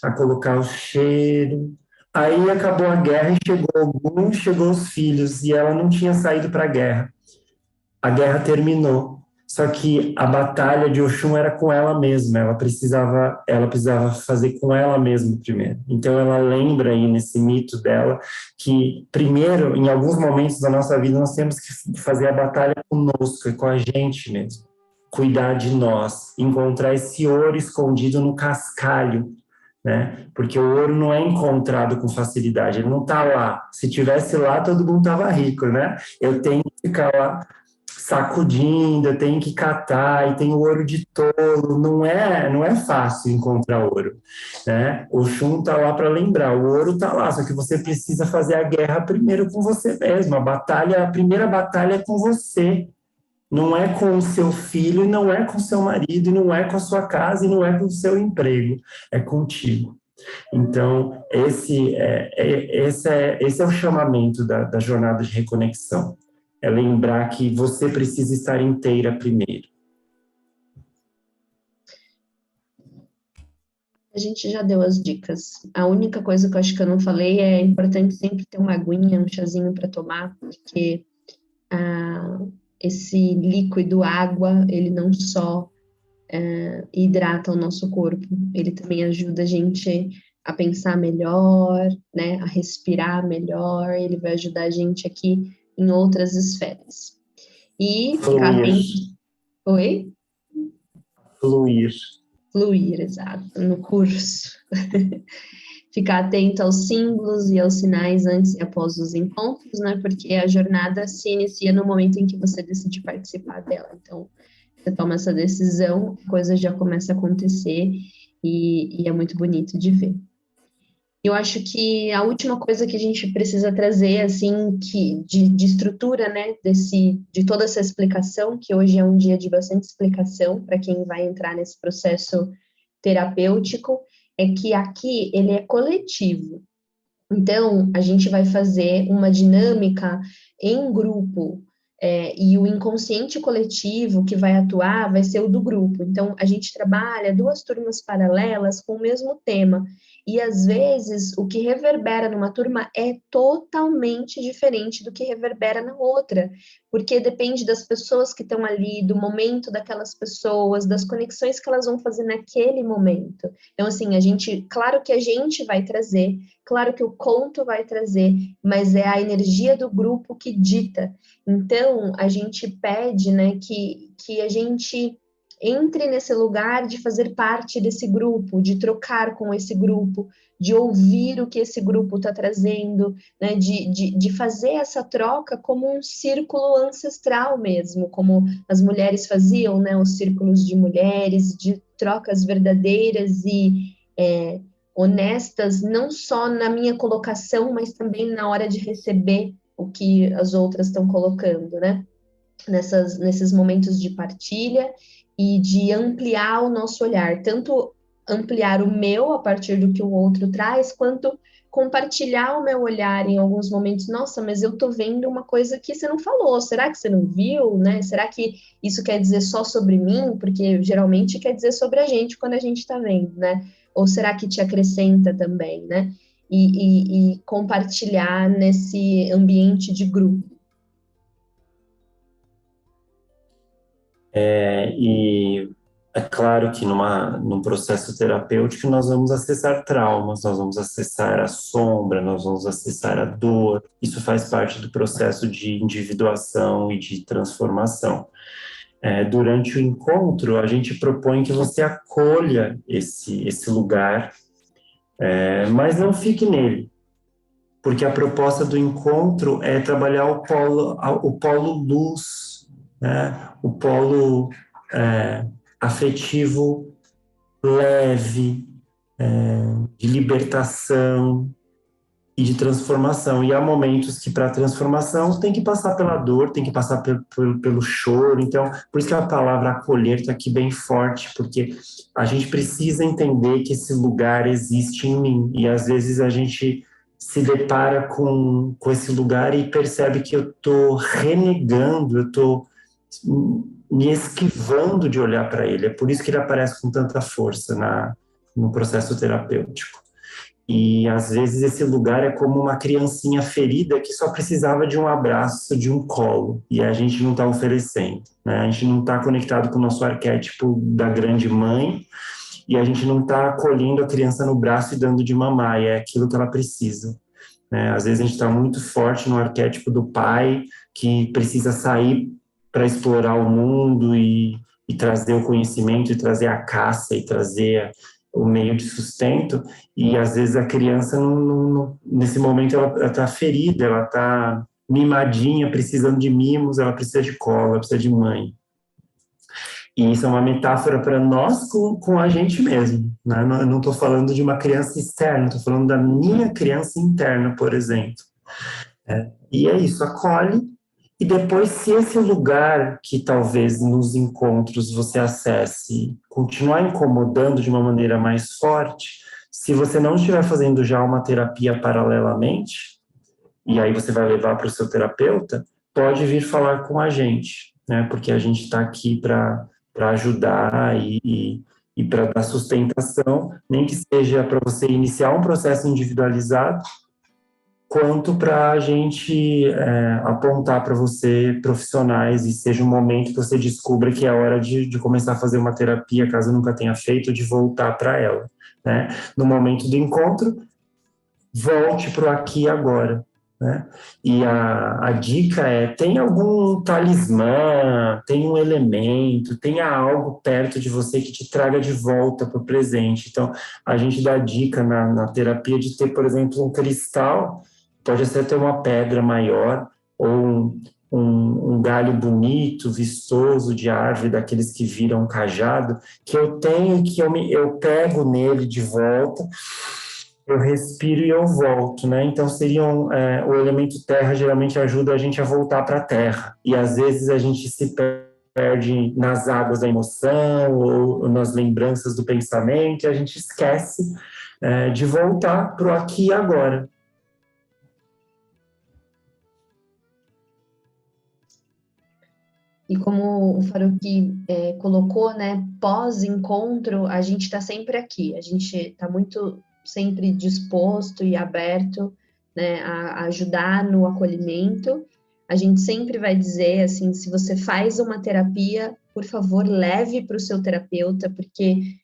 a colocar o cheiro. Aí acabou a guerra e chegou os filhos, e ela não tinha saído para a guerra. A guerra terminou. Só que a batalha de Oxum era com ela mesma, ela precisava fazer com ela mesma primeiro. Então ela lembra aí nesse mito dela que primeiro, em alguns momentos da nossa vida, nós temos que fazer a batalha conosco e com a gente mesmo. Cuidar de nós, encontrar esse ouro escondido no cascalho, né? Porque o ouro não é encontrado com facilidade, ele não está lá. Se tivesse lá, todo mundo estava rico, né? Eu tenho que ficar lá sacudindo, eu tenho que catar, e tem o ouro de tolo, não é fácil encontrar ouro, né? O Xum está lá para lembrar, o ouro está lá, só que você precisa fazer a guerra primeiro com você mesmo, a primeira batalha é com você, não é com o seu filho, não é com o seu marido, não é com a sua casa, e não é com o seu emprego, é contigo. Então, esse é o chamamento da jornada de reconexão. É lembrar que você precisa estar inteira primeiro. A gente já deu as dicas. A única coisa que eu acho que eu não falei é importante sempre ter uma aguinha, um chazinho para tomar, porque esse líquido água, ele não só hidrata o nosso corpo, ele também ajuda a gente a pensar melhor, né, a respirar melhor, ele vai ajudar a gente aqui em outras esferas. E ficar atento. Oi? Fluir, exato, no curso. Ficar atento aos símbolos e aos sinais antes e após os encontros, né? Porque a jornada se inicia no momento em que você decide participar dela. Então, você toma essa decisão, a coisa já começa a acontecer e é muito bonito de ver. Eu acho que a última coisa que a gente precisa trazer, assim, de estrutura, né, de toda essa explicação, que hoje é um dia de bastante explicação para quem vai entrar nesse processo terapêutico, é que aqui ele é coletivo. Então, a gente vai fazer uma dinâmica em grupo, e o inconsciente coletivo que vai atuar vai ser o do grupo. Então, a gente trabalha 2 turmas paralelas com o mesmo tema. E, às vezes, o que reverbera numa turma é totalmente diferente do que reverbera na outra, porque depende das pessoas que estão ali, do momento daquelas pessoas, das conexões que elas vão fazer naquele momento. Então, assim, claro que a gente vai trazer, claro que o conto vai trazer, mas é a energia do grupo que dita. Então, a gente pede, né, que a gente entre nesse lugar de fazer parte desse grupo, de trocar com esse grupo, de ouvir o que esse grupo está trazendo, né, de fazer essa troca como um círculo ancestral mesmo, como as mulheres faziam, né, os círculos de mulheres, de trocas verdadeiras e honestas, não só na minha colocação, mas também na hora de receber o que as outras estão colocando, né? Nesses momentos de partilha e de ampliar o nosso olhar, tanto ampliar o meu a partir do que o outro traz, quanto compartilhar o meu olhar em alguns momentos. Nossa, mas eu tô vendo uma coisa que você não falou, será que você não viu, né? Será que isso quer dizer só sobre mim? Porque geralmente quer dizer sobre a gente quando a gente tá vendo, né? Ou será que te acrescenta também, né? e compartilhar nesse ambiente de grupo. E é claro que num processo terapêutico nós vamos acessar traumas, nós vamos acessar a sombra, nós vamos acessar a dor. Isso faz parte do processo de individuação e de transformação. Durante o encontro, a gente propõe que você acolha esse lugar, mas não fique nele, porque a proposta do encontro é trabalhar o polo luz, né? O polo afetivo leve, de libertação e de transformação. E há momentos que, para a transformação, tem que passar pela dor, tem que passar pelo choro. Então, por isso que a palavra acolher está aqui bem forte, porque a gente precisa entender que esse lugar existe em mim. E às vezes a gente se depara com esse lugar e percebe que eu estou renegando, eu estou me esquivando de olhar para ele. É por isso que ele aparece com tanta força no processo terapêutico. E às vezes esse lugar é como uma criancinha ferida que só precisava de um abraço, de um colo, e a gente não está oferecendo, né? A gente não está conectado com o nosso arquétipo da grande mãe, e a gente não está acolhendo a criança no braço e dando de mamar, e é aquilo que ela precisa, né? Às vezes a gente está muito forte no arquétipo do pai, que precisa sair para explorar o mundo e trazer o conhecimento, e trazer a caça, e trazer o meio de sustento, e às vezes a criança, nesse momento, ela está ferida, ela está mimadinha, precisando de mimos, ela precisa de cola, ela precisa de mãe. E isso é uma metáfora para nós com a gente mesmo, né? Eu não estou falando de uma criança externa, estou falando da minha criança interna, por exemplo. E é isso, acolhe. E depois, se esse lugar que talvez nos encontros você acesse continuar incomodando de uma maneira mais forte, se você não estiver fazendo já uma terapia paralelamente, e aí você vai levar para o seu terapeuta, pode vir falar com a gente, né? Porque a gente está aqui para ajudar e para dar sustentação, nem que seja para você iniciar um processo individualizado, quanto para a gente apontar para você profissionais e seja um momento que você descubra que é hora de começar a fazer uma terapia, caso nunca tenha feito, de voltar para ela, né? No momento do encontro, volte para o aqui e agora, né? E a dica tem algum talismã, tem um elemento, tenha algo perto de você que te traga de volta para o presente. Então, a gente dá dica na terapia de ter, por exemplo, um cristal, pode ser ter uma pedra maior, ou um galho bonito, vistoso de árvore, daqueles que viram um cajado, que eu tenho, que eu pego nele de volta, eu respiro e eu volto, né? Então o elemento terra geralmente ajuda a gente a voltar para a terra. E às vezes a gente se perde nas águas da emoção ou nas lembranças do pensamento e a gente esquece de voltar para o aqui e agora. E como o Faruqui colocou, né, pós-encontro, a gente está sempre aqui, a gente está muito sempre disposto e aberto, né, a ajudar no acolhimento. A gente sempre vai dizer, assim, se você faz uma terapia, por favor, leve para o seu terapeuta, porque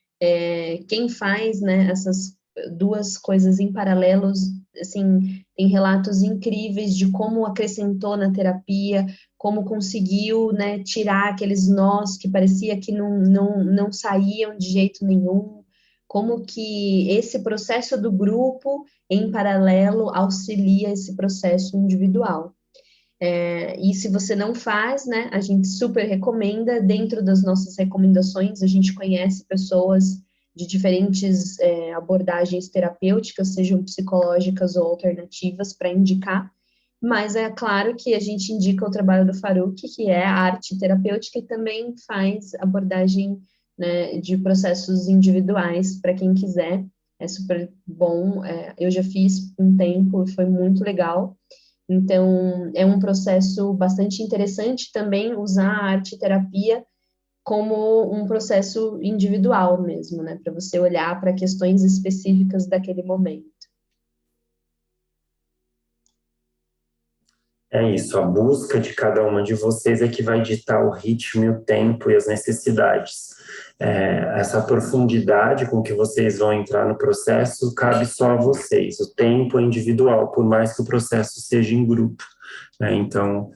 quem faz, né, essas duas coisas em paralelos, assim, tem relatos incríveis de como acrescentou na terapia, como conseguiu, né, tirar aqueles nós que parecia que não saíam de jeito nenhum, como que esse processo do grupo, em paralelo, auxilia esse processo individual. E se você não faz, né, a gente super recomenda, dentro das nossas recomendações, a gente conhece pessoas de diferentes abordagens terapêuticas, sejam psicológicas ou alternativas, para indicar, mas é claro que a gente indica o trabalho do Faruqi, que é a arte terapêutica, e também faz abordagem, né, de processos individuais para quem quiser. É super bom. Eu já fiz um tempo, foi muito legal. Então, é um processo bastante interessante também usar a arte terapia como um processo individual mesmo, né, para você olhar para questões específicas daquele momento. É isso, a busca de cada uma de vocês é que vai ditar o ritmo e o tempo e as necessidades. Essa profundidade com que vocês vão entrar no processo cabe só a vocês. O tempo é individual, por mais que o processo seja em grupo, né? Então,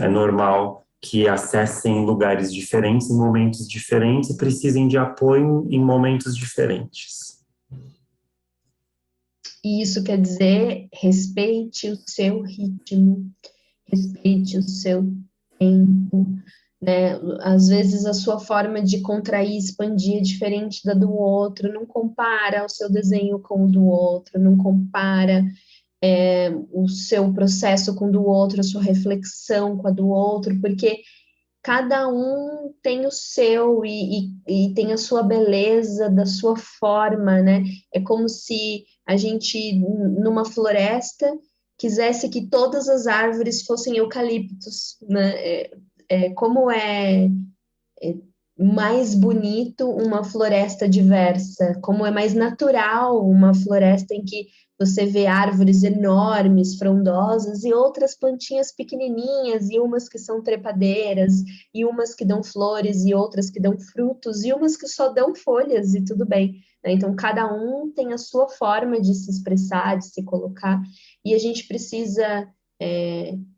é normal que acessem lugares diferentes, em momentos diferentes, e precisem de apoio em momentos diferentes. E isso quer dizer, respeite o seu ritmo, respeite o seu tempo, né? Às vezes a sua forma de contrair, expandir é diferente da do outro, não compara o seu desenho com o do outro, não compara o seu processo com o do outro, a sua reflexão com a do outro, porque cada um tem o seu e tem a sua beleza da sua forma, né? É como se a gente, numa floresta, quisesse que todas as árvores fossem eucaliptos, né? Como mais bonito uma floresta diversa, como é mais natural uma floresta em que você vê árvores enormes, frondosas, e outras plantinhas pequenininhas, e umas que são trepadeiras, e umas que dão flores, e outras que dão frutos, e umas que só dão folhas, e tudo bem, né? Então, cada um tem a sua forma de se expressar, de se colocar, e a gente precisa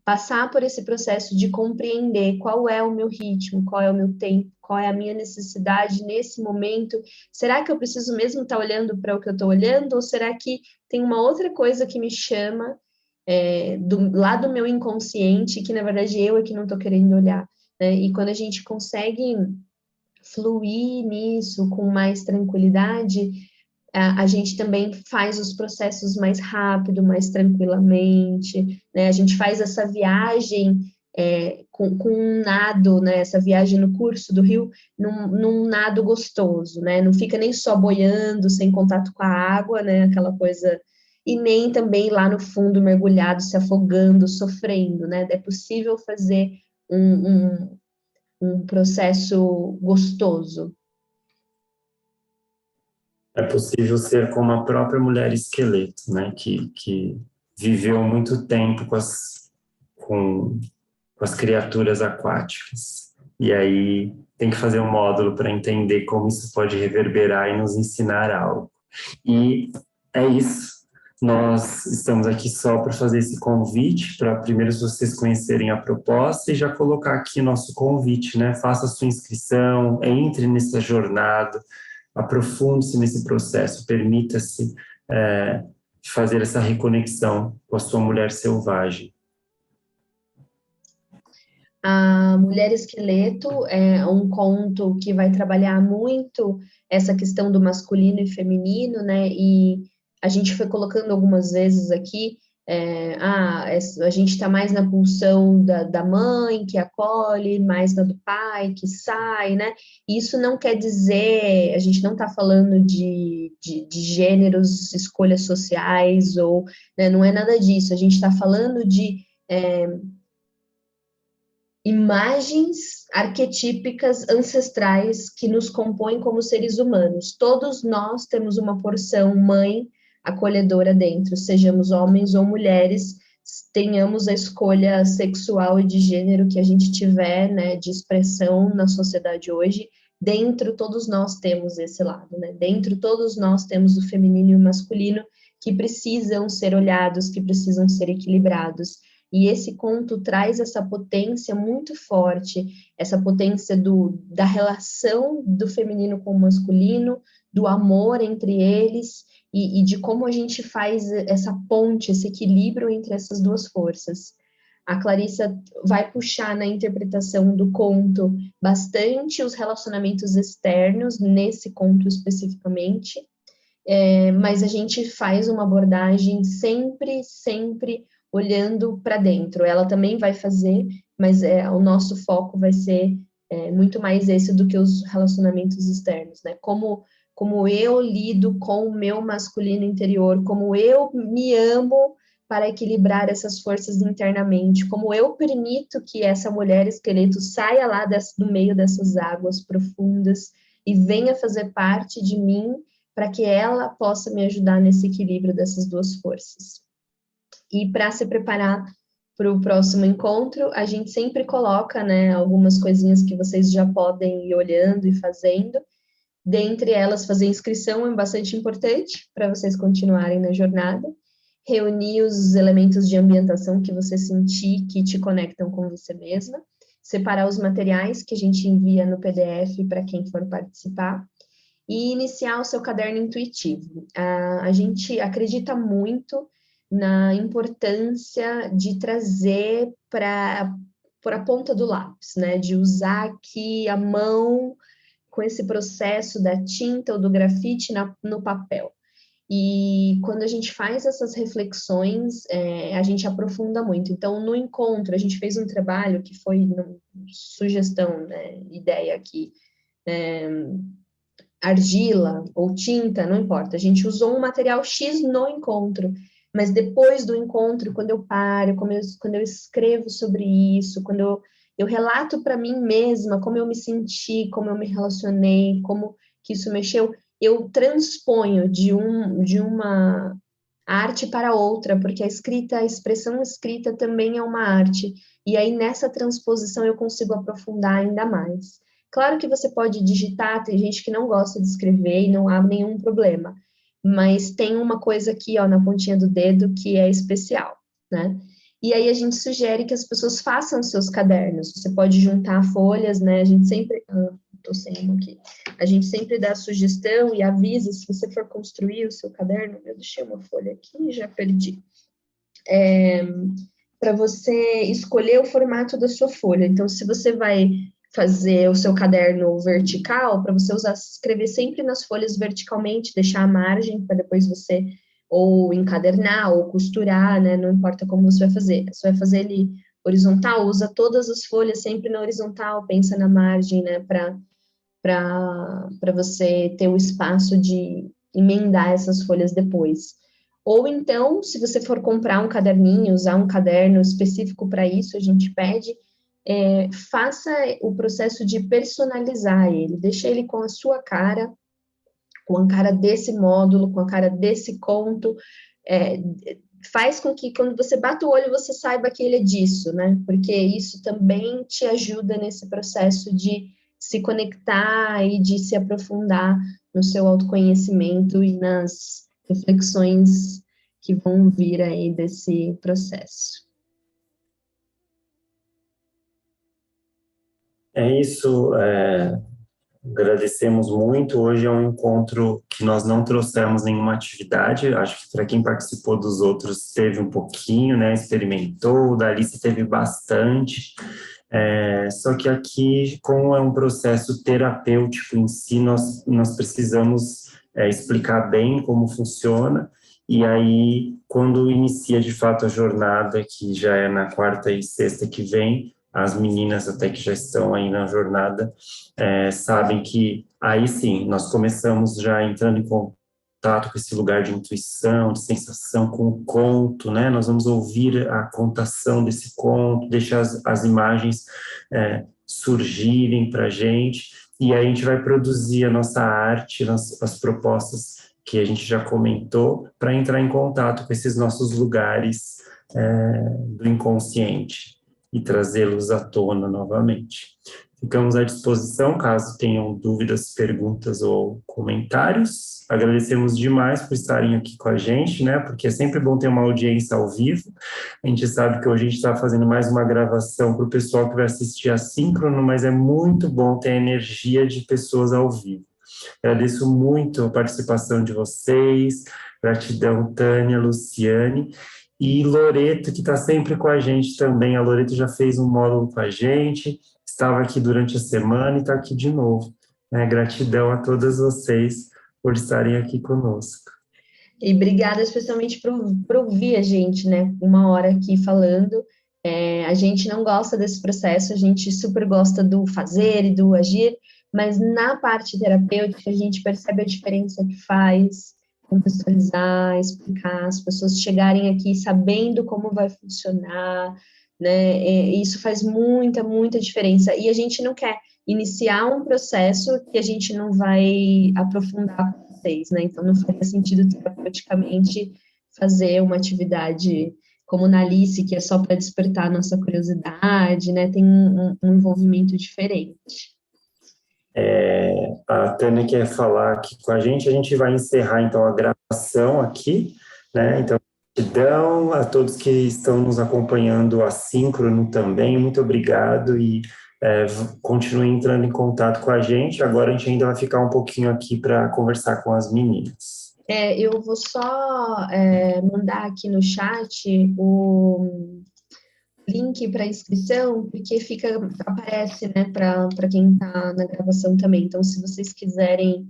passar por esse processo de compreender qual é o meu ritmo, qual é o meu tempo, qual é a minha necessidade nesse momento. Será que eu preciso mesmo estar olhando para o que eu estou olhando? Ou será que tem uma outra coisa que me chama lá do meu inconsciente, que na verdade eu é que não estou querendo olhar, né? E quando a gente consegue fluir nisso com mais tranquilidade, a gente também faz os processos mais rápido, mais tranquilamente, né? A gente faz essa viagem com um nado, né? Essa viagem no curso do rio, num nado gostoso, né? Não fica nem só boiando, sem contato com a água, né? Aquela coisa, e nem também lá no fundo, mergulhado, se afogando, sofrendo, né? É possível fazer um processo gostoso. É possível ser como a própria mulher esqueleto, né? Que viveu muito tempo com as criaturas aquáticas. E aí tem que fazer um módulo para entender como isso pode reverberar e nos ensinar algo. E é isso. Nós estamos aqui só para fazer esse convite, para primeiro vocês conhecerem a proposta e já colocar aqui nosso convite, né? Faça a sua inscrição, entre nessa jornada, aprofunde-se nesse processo, permita-se fazer essa reconexão com a sua mulher selvagem. A Mulher Esqueleto é um conto que vai trabalhar muito essa questão do masculino e feminino, né? E a gente foi colocando algumas vezes aqui, a gente está mais na pulsão da mãe, que acolhe, mais na do pai, que sai, né? E isso não quer dizer, a gente não está falando de gêneros, escolhas sociais, ou, né, não é nada disso, a gente está falando de imagens arquetípicas ancestrais que nos compõem como seres humanos. Todos nós temos uma porção mãe acolhedora dentro, sejamos homens ou mulheres, tenhamos a escolha sexual e de gênero que a gente tiver, né, de expressão na sociedade hoje, dentro todos nós temos esse lado, né? Dentro todos nós temos o feminino e o masculino que precisam ser olhados, que precisam ser equilibrados. E esse conto traz essa potência muito forte, essa potência da relação do feminino com o masculino, do amor entre eles, e de como a gente faz essa ponte, esse equilíbrio entre essas duas forças. A Clarissa vai puxar na interpretação do conto bastante os relacionamentos externos, nesse conto especificamente, mas a gente faz uma abordagem sempre olhando para dentro. Ela também vai fazer, mas o nosso foco vai ser muito mais esse do que os relacionamentos externos, né? Como eu lido com o meu masculino interior, como eu me amo para equilibrar essas forças internamente, como eu permito que essa mulher esqueleto saia lá do meio dessas águas profundas e venha fazer parte de mim para que ela possa me ajudar nesse equilíbrio dessas duas forças. E para se preparar para o próximo encontro, a gente sempre coloca, né, algumas coisinhas que vocês já podem ir olhando e fazendo. Dentre elas, fazer inscrição é bastante importante para vocês continuarem na jornada. Reunir os elementos de ambientação que você sentir que te conectam com você mesma. Separar os materiais que a gente envia no PDF para quem for participar. E iniciar o seu caderno intuitivo. A gente acredita muito na importância de trazer para a ponta do lápis, né? De usar aqui a mão com esse processo da tinta ou do grafite no papel. E quando a gente faz essas reflexões, a gente aprofunda muito. Então, no encontro, a gente fez um trabalho que foi sugestão, né, ideia aqui, argila ou tinta, não importa. A gente usou um material X no encontro, mas depois do encontro, quando eu paro, quando eu escrevo sobre isso, quando eu relato para mim mesma como eu me senti, como eu me relacionei, como que isso mexeu, eu transponho de uma arte para outra, porque a expressão escrita também é uma arte. E aí, nessa transposição, eu consigo aprofundar ainda mais. Claro que você pode digitar, tem gente que não gosta de escrever e não há nenhum problema. Mas tem uma coisa aqui, ó, na pontinha do dedo que é especial, né? E aí a gente sugere que as pessoas façam seus cadernos. Você pode juntar folhas, né? A gente sempre... tô sem uma aqui. A gente sempre dá sugestão e avisa se você for construir o seu caderno. Eu deixei uma folha aqui e já perdi. Para você escolher o formato da sua folha. Então, se você vai fazer o seu caderno vertical, para você escrever sempre nas folhas verticalmente, deixar a margem para depois você ou encadernar ou costurar, né? Não importa como você vai fazer. Você vai fazer ele horizontal, usa todas as folhas sempre na horizontal, pensa na margem, né? Para você ter o espaço de emendar essas folhas depois. Ou então, se você for comprar um caderninho, usar um caderno específico para isso, a gente pede, faça o processo de personalizar ele, deixa ele com a sua cara, com a cara desse módulo, com a cara desse conto, faz com que quando você bata o olho você saiba que ele é disso, né? Porque isso também te ajuda nesse processo de se conectar e de se aprofundar no seu autoconhecimento e nas reflexões que vão vir aí desse processo. É isso, agradecemos muito. Hoje é um encontro que nós não trouxemos nenhuma atividade, acho que para quem participou dos outros teve um pouquinho, né, experimentou, da Alice teve bastante, só que aqui, como é um processo terapêutico em si, nós precisamos explicar bem como funciona, e aí, quando inicia de fato a jornada, que já é na quarta e sexta que vem, as meninas até que já estão aí na jornada, sabem que aí sim, nós começamos já entrando em contato com esse lugar de intuição, de sensação com o conto, né? Nós vamos ouvir a contação desse conto, deixar as imagens surgirem para a gente, e aí a gente vai produzir a nossa arte, as propostas que a gente já comentou, para entrar em contato com esses nossos lugares do inconsciente e trazê-los à tona novamente. Ficamos à disposição, caso tenham dúvidas, perguntas ou comentários. Agradecemos demais por estarem aqui com a gente, né? Porque é sempre bom ter uma audiência ao vivo. A gente sabe que hoje a gente está fazendo mais uma gravação para o pessoal que vai assistir assíncrono, mas é muito bom ter a energia de pessoas ao vivo. Agradeço muito a participação de vocês, gratidão, Tânia, Luciane, e Loreto, que está sempre com a gente também. A Loreto já fez um módulo com a gente, estava aqui durante a semana e está aqui de novo. Gratidão a todas vocês por estarem aqui conosco. E obrigada especialmente por ouvir a gente, né? Uma hora aqui falando. A gente não gosta desse processo, a gente super gosta do fazer e do agir, mas na parte terapêutica a gente percebe a diferença que faz contextualizar, explicar, as pessoas chegarem aqui sabendo como vai funcionar, né? Isso faz muita, muita diferença. E a gente não quer iniciar um processo que a gente não vai aprofundar com vocês, né? Então não faria sentido terapeuticamente fazer uma atividade como na Alice, que é só para despertar a nossa curiosidade, né? Tem um envolvimento diferente. A Tânia quer falar aqui com a gente vai encerrar então a gravação aqui, né? Então, gratidão a todos que estão nos acompanhando assíncrono também, muito obrigado e continuem entrando em contato com a gente. Agora a gente ainda vai ficar um pouquinho aqui para conversar com as meninas. Eu vou só mandar aqui no chat o link para inscrição, porque aparece, né, para quem está na gravação também. Então, se vocês quiserem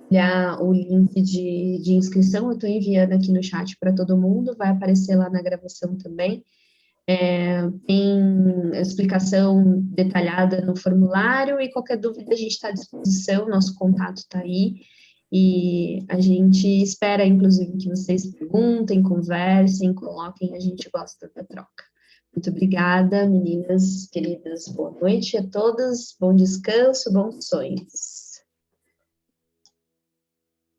olhar o link de inscrição, eu estou enviando aqui no chat para todo mundo, vai aparecer lá na gravação também. Tem explicação detalhada no formulário e qualquer dúvida a gente está à disposição, nosso contato está aí. E a gente espera, inclusive, que vocês perguntem, conversem, coloquem, a gente gosta da troca. Muito obrigada, meninas queridas. Boa noite a todas, bom descanso, bons sonhos.